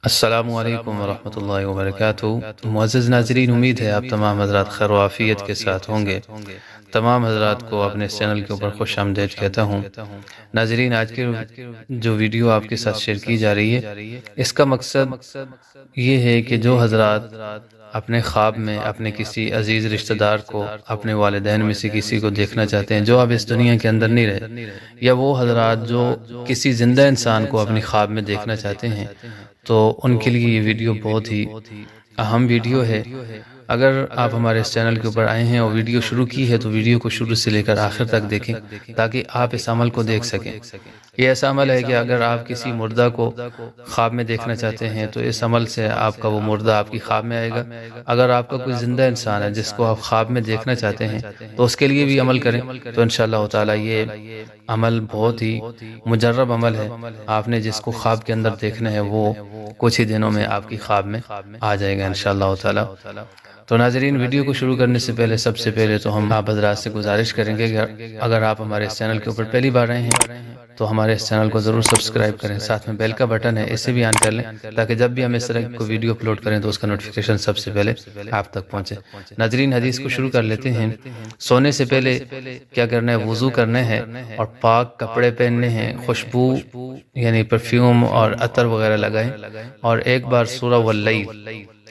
السلام علیکم ورحمۃ اللہ وبرکاتہ۔ معزز ناظرین، امید ہے آپ تمام حضرات خیر و عافیت کے ساتھ ہوں گے۔ تمام حضرات کو اپنے چینل کے اوپر خوش آمدید کہتا ہوں۔ ناظرین، آج کے جو ویڈیو آپ کے ساتھ شیئر کی جا رہی ہے، اس کا مقصد یہ ہے کہ جو حضرات اپنے خواب میں اپنے کسی عزیز رشتہ دار کو، اپنے والدین میں سے کسی کو دیکھنا چاہتے ہیں جو اب اس دنیا کے اندر نہیں رہے، یا وہ حضرات جو کسی زندہ انسان کو اپنی خواب میں دیکھنا چاہتے ہیں، تو ان کے لیے یہ ویڈیو بہت ہی اہم ویڈیو ہے۔ اگر آپ ہمارے اس چینل کے اوپر آئے ہیں اور ویڈیو شروع کی ہے تو ویڈیو کو شروع سے لے کر آخر تک دیکھیں تاکہ آپ اس عمل کو دیکھ سکیں۔ یہ ایسا عمل ہے کہ اگر آپ کسی مردہ کو خواب میں دیکھنا چاہتے ہیں تو اس عمل سے آپ کا وہ مردہ آپ کی خواب میں آئے گا۔ اگر آپ کا کوئی زندہ انسان ہے جس کو آپ خواب میں دیکھنا چاہتے ہیں تو اس کے لیے بھی عمل کریں، تو انشاءاللہ تعالی یہ عمل بہت ہی مجرب عمل ہے۔ آپ نے جس کو خواب کے اندر دیکھنا ہے وہ کچھ ہی دنوں میں آپ کی خواب میں آ جائے گا انشاءاللہ تعالی۔ تو ناظرین، ویڈیو کو شروع کرنے سے پہلے سب سے پہلے تو ہم آپ حضرات سے گزارش کریں گے کہ اگر آپ ہمارے اس چینل کے اوپر پہلی بار آئے ہیں تو ہمارے اس چینل کو ضرور سبسکرائب کریں، ساتھ میں بیل کا بٹن ہے اسے بھی آن کر لیں تاکہ جب بھی ہم اس طرح کو ویڈیو اپلوڈ کریں تو اس کا نوٹیفیکیشن سب سے پہلے آپ تک پہنچے۔ ناظرین، حدیث کو شروع کر لیتے ہیں۔ سونے سے پہلے کیا کرنا ہے؟ وضو کرنا ہے اور پاک کپڑے پہننے ہیں، خوشبو یعنی پرفیوم اور عطر وغیرہ لگائیں، اور ایک بار سورہ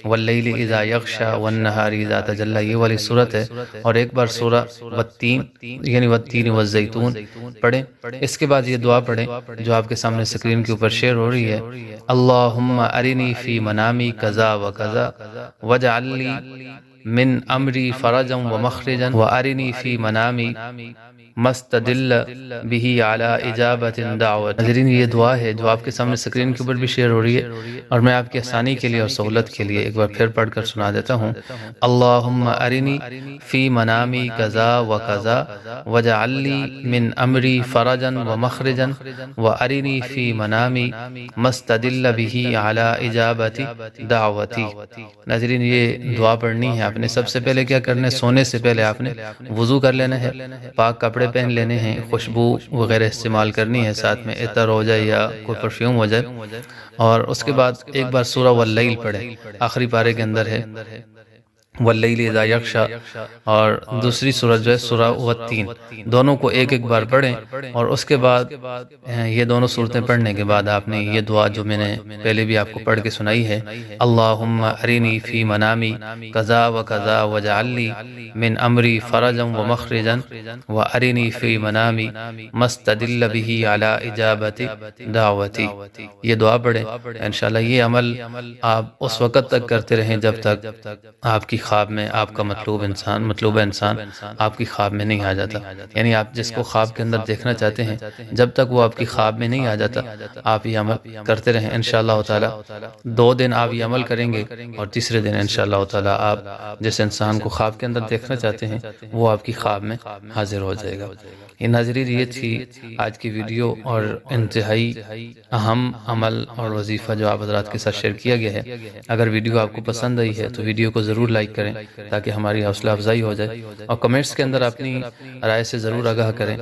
واللیل اذا یغشی والنہار اذا تجلی، یہ والی سورت ہے، اور ایک بار سورہ والتین یعنی والتین والزیتون پڑھیں۔ اس کے بعد یہ دعا پڑھیں جو آپ کے سامنے سکرین کے اوپر شیئر ہو رہی ہے: اللہم ارنی فی منامی کذا و کذا واجعل لی من امری فرجا و مخرجا وارنی فی منامی مستدل بہ علی اجابت دعوت۔ ناظرین، یہ دعا ہے جو آپ کے سامنے سکرین کے اوپر بھی شیئر ہو رہی ہے، اور میں آپ کی آسانی کے لیے اور سہولت کے لیے ایک بار پھر پڑھ کر سنا دیتا ہوں: اللہم ارنی فی منامی کذا و کذا واجعل لی من امری فرجا و مخرجا وارنی فی منامی مستدل بہ علی اجابت دعوتی۔ ناظرین، یہ دعا پڑھنی ہے آپ نے۔ سب سے پہلے کیا کرنا ہے؟ سونے سے پہلے آپ نے وضو کر لینا ہے، پاک کپڑے پہن لینے ہیں، خوشبو وغیرہ استعمال کرنی ہے، ساتھ میں عطر ہو جائے یا کوئی پرفیوم ہو جائے، اور اس کے بعد ایک بار سورہ واللیل پڑھیں، آخری پارے کے اندر ہے واللیل اذا یغشی، اور دوسری سورت جو ہے سورہ والتین، دونوں کو ایک ایک بار پڑھیں، اور اس کے بعد یہ دونوں صورتیں پڑھنے کے بعد آپ نے یہ دعا جو میں نے پہلے بھی آپ کو پڑھ کے سنائی ہے: اللہم ارنی فی منامی کذا و کذا واجعل لی من امری فرجا و مخرجا وارنی فی منامی مستدل بہ علی اجابت دعوتی۔ یہ دعا پڑھیں۔ انشاءاللہ یہ عمل آپ اس وقت تک کرتے رہیں جب تک آپ کی خواب میں آپ کا مطلوبہ انسان آپ کی خواب میں نہیں آ جاتا، یعنی آپ جس کو خواب کے اندر دیکھنا چاہتے ہیں جب تک وہ آپ کی خواب میں نہیں آ جاتا آپ یہ عمل کرتے رہیں انشاءاللہ تعالی۔ 2 دن آپ یہ عمل کریں گے، اور تیسرے دن انشاءاللہ تعالی آپ جس انسان کو خواب کے اندر دیکھنا چاہتے ہیں وہ آپ کی خواب میں حاضر ہو جائے گا۔ یہ ناظرین، یہ تھی آج کی ویڈیو اور انتہائی اہم عمل اور وظیفہ جو آپ حضرات کے ساتھ شیئر کیا گیا ہے۔ اگر ویڈیو آپ کو پسند آئی ہے تو ویڈیو کو ضرور لائک کریں تاکہ ہماری حوصلہ افزائی ہو جائے، اور کمنٹس کے اندر اپنی رائے سے ضرور آگاہ کریں،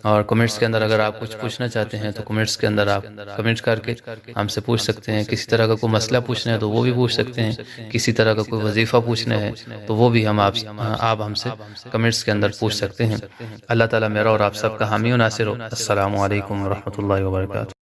اور کمنٹس کے اندر اگر آپ کچھ پوچھنا چاہتے ہیں تو کمنٹس کے اندر آپ کمنٹس کر کے ہم سے پوچھ سکتے ہیں۔ کسی طرح کا کوئی مسئلہ پوچھنا ہے تو وہ بھی پوچھ سکتے ہیں، کسی طرح کا کوئی وظیفہ پوچھنا ہے تو وہ بھی آپ ہم سے کمنٹس کے اندر پوچھ سکتے ہیں۔ اللہ تعالیٰ میرا اور آپ سب کا حامی و ناصر ہو۔ السلام علیکم ورحمۃ اللہ وبرکاتہ۔